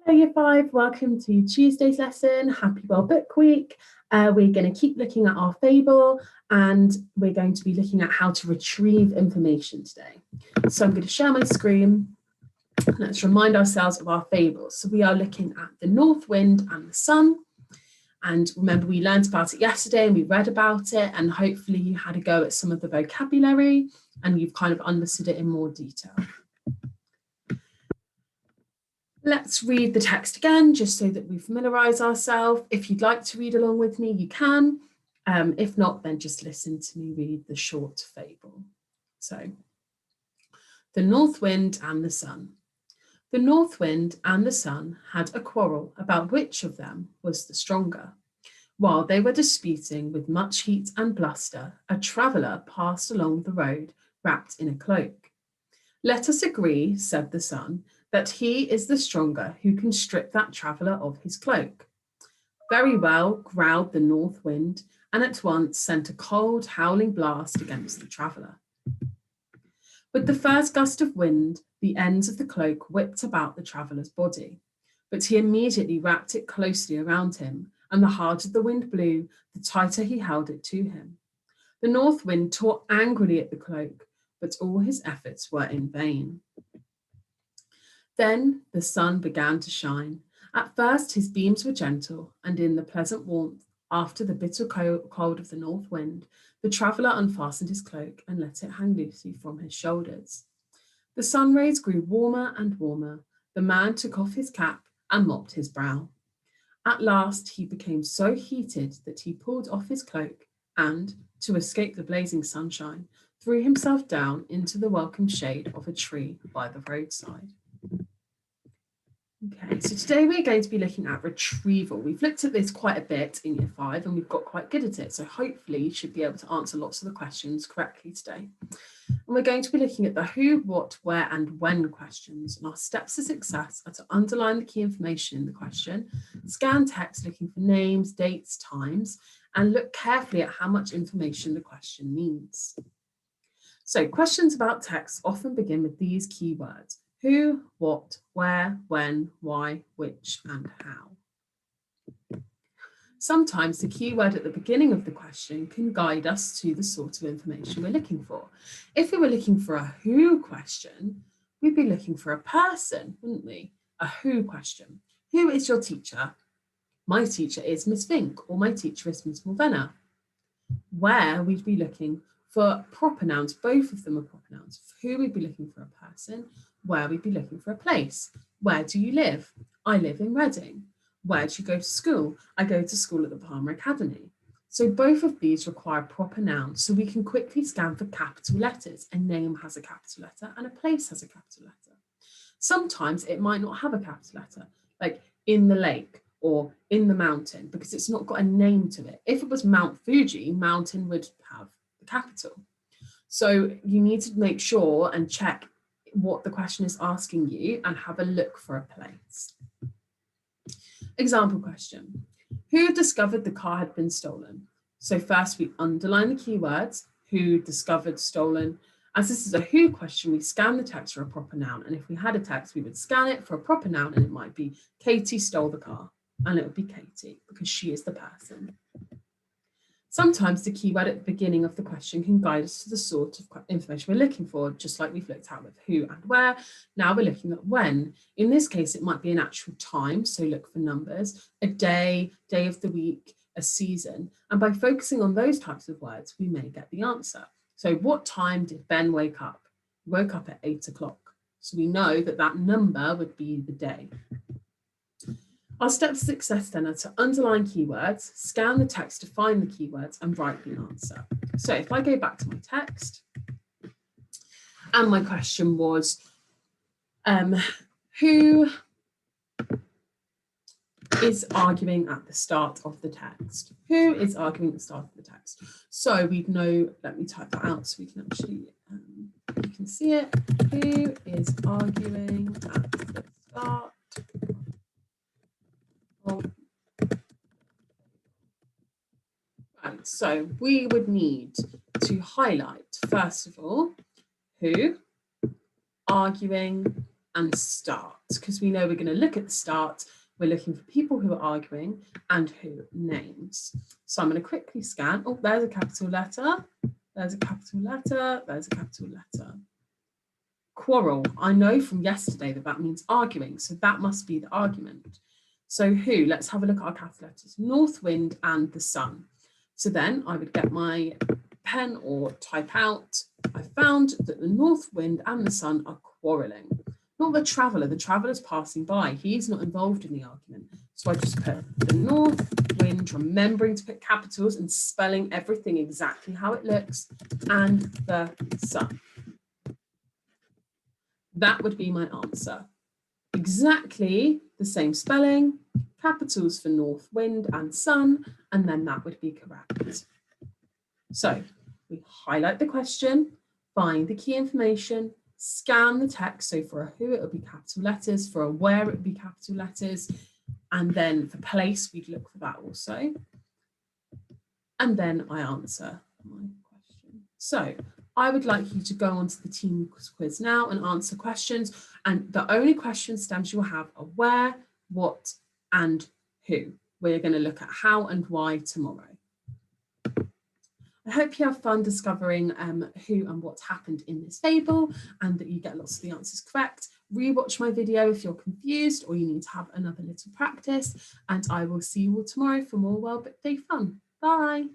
Hello Year 5, welcome to Tuesday's lesson. Happy Well Book Week. We're going to keep looking at our Fable and we're going to be looking at how to retrieve information today. So I'm going to share my screen. Let's remind ourselves of our Fable. So we are looking at the north wind and the sun. And remember, we learned about it yesterday and we read about it, and hopefully you had a go at some of the vocabulary and you've kind of understood it in more detail. Let's read the text again, just so that we familiarise ourselves. If you'd like to read along with me, you can. If not, then just listen to me read the short fable. So, the north wind and the sun. The north wind and the sun had a quarrel about which of them was the stronger. While they were disputing with much heat and bluster, a traveller passed along the road wrapped in a cloak. Let us agree, said the sun, that he is the stronger who can strip that traveller of his cloak. Very well, growled the north wind, and at once sent a cold, howling blast against the traveller. With the first gust of wind, the ends of the cloak whipped about the traveller's body, but he immediately wrapped it closely around him, and the harder the wind blew, the tighter he held it to him. The north wind tore angrily at the cloak, but all his efforts were in vain. Then the sun began to shine. At first his beams were gentle, and in the pleasant warmth, after the bitter cold of the north wind, the traveller unfastened his cloak and let it hang loosely from his shoulders. The sun rays grew warmer and warmer. The man took off his cap and mopped his brow. At last he became so heated that he pulled off his cloak and, to escape the blazing sunshine, threw himself down into the welcome shade of a tree by the roadside. Okay, so today we're going to be looking at retrieval. We've looked at this quite a bit in Year 5 and we've got quite good at it. So hopefully you should be able to answer lots of the questions correctly today. And we're going to be looking at the who, what, where and when questions. And our steps to success are to underline the key information in the question, scan text looking for names, dates, times, and look carefully at how much information the question needs. So questions about text often begin with these keywords: who, what, where, when, why, which, and how. Sometimes the keyword at the beginning of the question can guide us to the sort of information we're looking for. If we were looking for a who question, we'd be looking for a person, wouldn't we? A who question. Who is your teacher? My teacher is Miss Fink, or my teacher is Miss Mulvena. Where, we'd be looking for proper nouns. Both of them are proper nouns. For who, we'd be looking for a person. Where, we'd be looking for a place. Where do you live? I live in Reading. Where do you go to school? I go to school at the Palmer Academy. So both of these require proper nouns, so we can quickly scan for capital letters. A name has a capital letter and a place has a capital letter. Sometimes it might not have a capital letter, like in the lake or in the mountain, because it's not got a name to it. If it was Mount Fuji, mountain would have the capital. So you need to make sure and check what the question is asking you and have a look for a place. Example question: who discovered the car had been stolen? So first we underline the keywords, who, discovered, stolen. As this is a who question, we scan the text for a proper noun. And if we had a text, we would scan it for a proper noun, and it might be Katie stole the car. And it would be Katie because she is the person. Sometimes the keyword at the beginning of the question can guide us to the sort of information we're looking for, just like we've looked at with who and where. Now we're looking at when. In this case, it might be an actual time, so look for numbers, a day, day of the week, a season. And by focusing on those types of words, we may get the answer. So what time did Ben wake up? He woke up at 8 o'clock. So we know that that number would be the day. Our steps to success then are to underline keywords, scan the text to find the keywords, and write the answer. So if I go back to my text, and my question was, who is arguing at the start of the text? Who is arguing at the start of the text? So we'd know, let me type that out so we can actually, you can see it. Who is arguing at the start? Right, so we would need to highlight, first of all, who, arguing, and start, because we know we're going to look at the start. We're looking for people who are arguing and who names. So I'm going to quickly scan. Oh, there's a capital letter. There's a capital letter. There's a capital letter. Quarrel. I know from yesterday that that means arguing. So that must be the argument. So who? Let's have a look at our capital letters. North wind and the sun. So then I would get my pen or type out. I found that the north wind and the sun are quarrelling. Not the traveller. The traveller's passing by. He's not involved in the argument. So I just put the north wind, remembering to put capitals and spelling everything exactly how it looks, and the sun. That would be my answer. Exactly the same spelling, capitals for north wind and sun, and then that would be correct. So we highlight the question, find the key information, scan the text. So for a who, it would be capital letters. For a where, it would be capital letters. And then for place, we'd look for that also. And then I answer my question. So I would like you to go onto the team quiz now and answer questions. And the only question stems you'll have are where, what, and who. We're going to look at how and why tomorrow. I hope you have fun discovering who and what happened in this fable, and that you get lots of the answers correct. Rewatch my video if you're confused or you need to have another little practice, and I will see you all tomorrow for more Well Book Day fun. Bye.